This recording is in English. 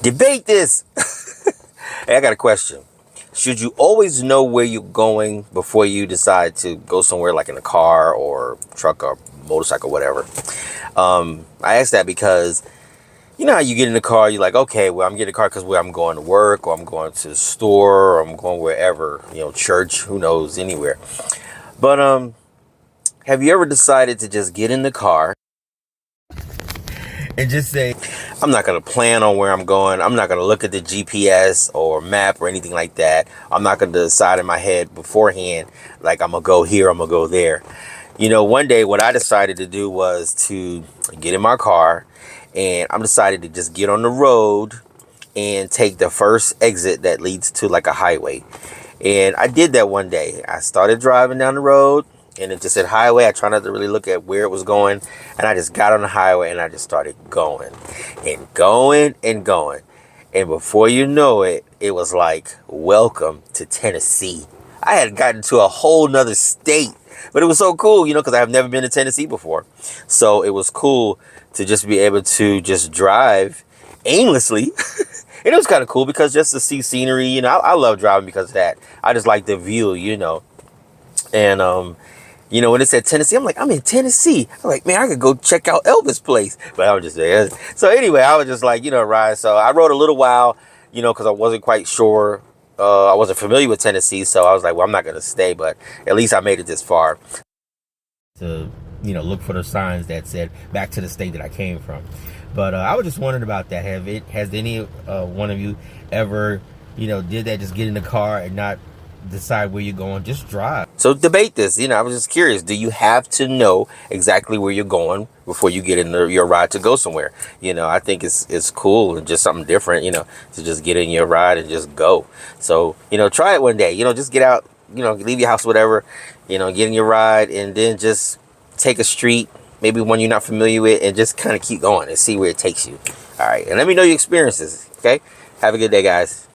Debate this. Hey, I got a question. Should you always know where you're going before you decide to go somewhere, like in a car or truck or motorcycle, whatever? I ask that because you know how you get in the car, you're like, okay, well, I'm getting a car because where I'm going to work, or I'm going to the store, or I'm going wherever, church, who knows, anywhere. But have you ever decided to just get in the car and just say, I'm not going to plan on where I'm going. I'm not going to look at the GPS or map or anything like that. I'm not going to decide in my head beforehand, like I'm going to go here, I'm going to go there. One day what I decided to do was to get in my car, and I'm decided to just get on the road and take the first exit that leads to like a highway. And I did that one day. I started driving down the road, and it just said highway. I tried not to really look at where it was going, and I just got on the highway and I just started going and going and going. And before you know it, it was like, welcome to Tennessee. I had gotten to a whole nother state, but it was so cool, because I have never been to Tennessee before. So it was cool to just be able to just drive aimlessly. And it was kind of cool because just to see scenery, I love driving because of that. I just like the view, And, when it said Tennessee, I'm like, I'm in Tennessee. I'm like, man, I could go check out Elvis' place. But I was just there. So anyway, I was just like, ride. So I rode a little while, because I wasn't quite sure. I wasn't familiar with Tennessee. So I was like, well, I'm not going to stay. But at least I made it this far. To, look for the signs that said back to the state that I came from. But I was just wondering about that. Has any one of you ever, did that? Just get in the car and not decide where you're going, just drive. So debate this. I was just curious. Do you have to know exactly where you're going before you get in your ride to go somewhere? I think it's cool and just something different, to just get in your ride and just go. So, try it one day, just get out, leave your house, whatever, get in your ride and then just take a street, maybe one you're not familiar with, and just kind of keep going and see where it takes you. All right. And let me know your experiences. Okay. Have a good day, guys.